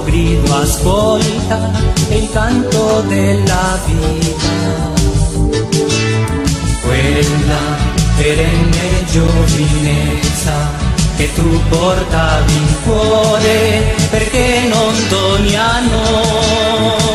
suo grido ascolta, è il canto della vita. Quella perenne giovinezza che tu portavi in cuore, perché non ogni anno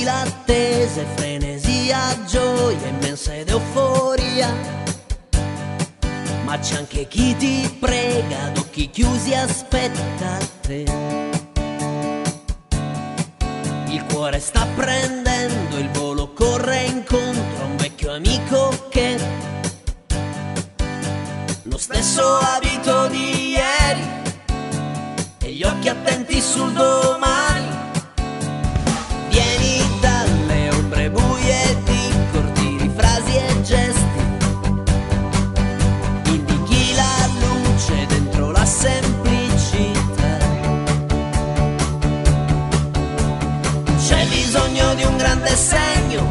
l'attesa è frenesia, gioia immensa ed euforia, ma c'è anche chi ti prega ad occhi chiusi, aspetta te. Il cuore sta prendendo il volo, corre incontro a un vecchio amico che lo stesso abito di ieri e gli occhi attenti sul domani. Vieni dalle ombre buie di cortili, frasi e gesti, indichi la luce dentro la semplicità. C'è bisogno di un grande segno,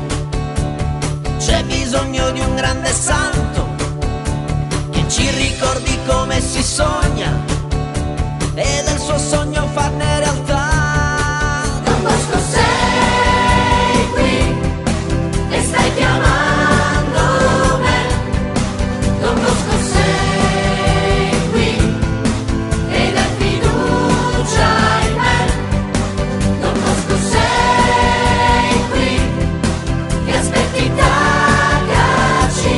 c'è bisogno di un grande santo che ci ricordi come si sogna e del suo sogno farne realtà. Don Bosco sei qui e stai chiamando me. Don Bosco sei qui e dai fiducia in me. Don Bosco sei qui che aspetti tagaci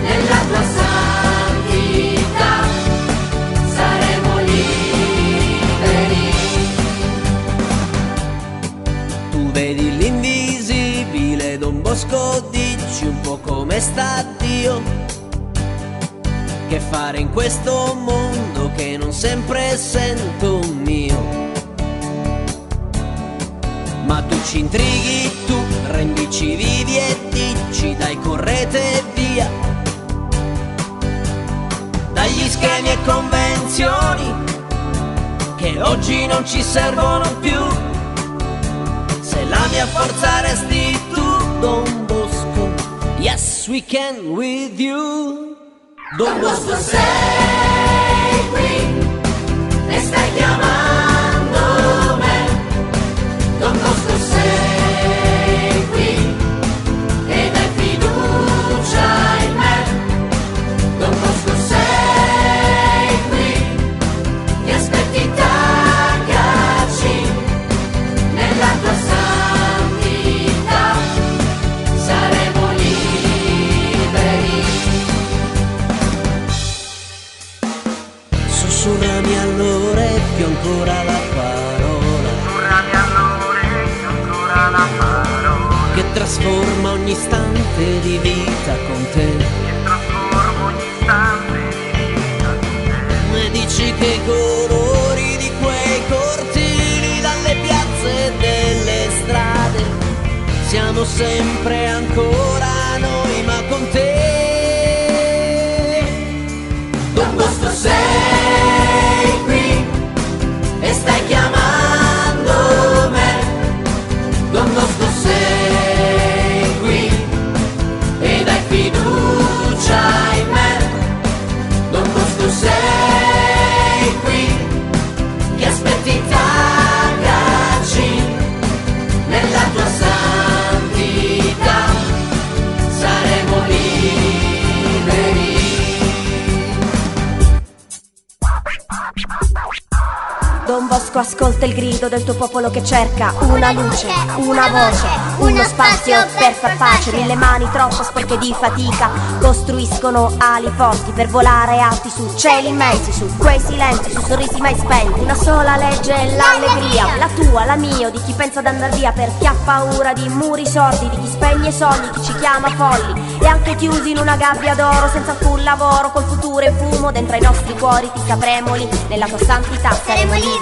nella tua santità. Saremo liberi. Tu vedi l'invisibile, Don Bosco, dici un po' come sta Dio. Che fare in questo mondo che non sempre sento mio. Ma tu ci intrighi, tu rendici vivi e dici dai correte via dagli schemi e convenzioni che oggi non ci servono più. Se la mia forza resti tu, Don Bosco, yes we can with you. Don Bosco sei qui e stai chiamando me. Don Bosco sei qui e dai fiducia in me. Don Bosco sei qui che aspetti tagaci nella tua santità. Saremo liberi. Sussurrami all'orecchio ancora la parola, che trasforma ogni istante di vita con te. E dici che i colori di quei cortili, dalle piazze e delle strade, siamo sempre ancora noi, ma con te. Don Bosco sei qui e stai chiamando me. Don Bosco sei qui e dai fiducia in me. Don Bosco sei qui che aspetti tagaci nella tua santità. Don Bosco, ascolta il grido del tuo popolo che cerca una luce, una voce, uno spazio per far pace. Mille mani troppo sporche di fatica costruiscono ali forti per volare alti su cieli immensi, su quei silenzi, su sorrisi mai spenti. Una sola legge è l'allegria, la tua, la mia, di chi pensa ad andar via, per chi ha paura di muri sordi, di chi spegne i sogni, chi ci chiama folli e anche chiusi in una gabbia d'oro senza alcun lavoro, col futuro in fumo dentro ai nostri cuori. Ti sapremo lì, nella tua santità saremo liberi.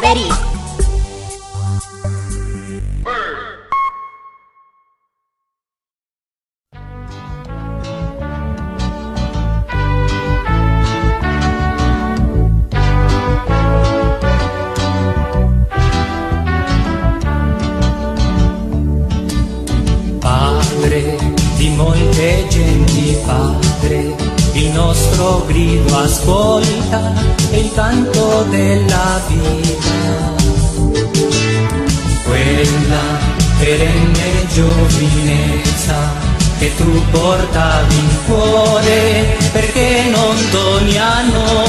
Padre di molte genti, Padre, il nostro grido ascolta, è il canto della vita, quella perenne giovinezza che tu portavi in cuore, perché non doni a noi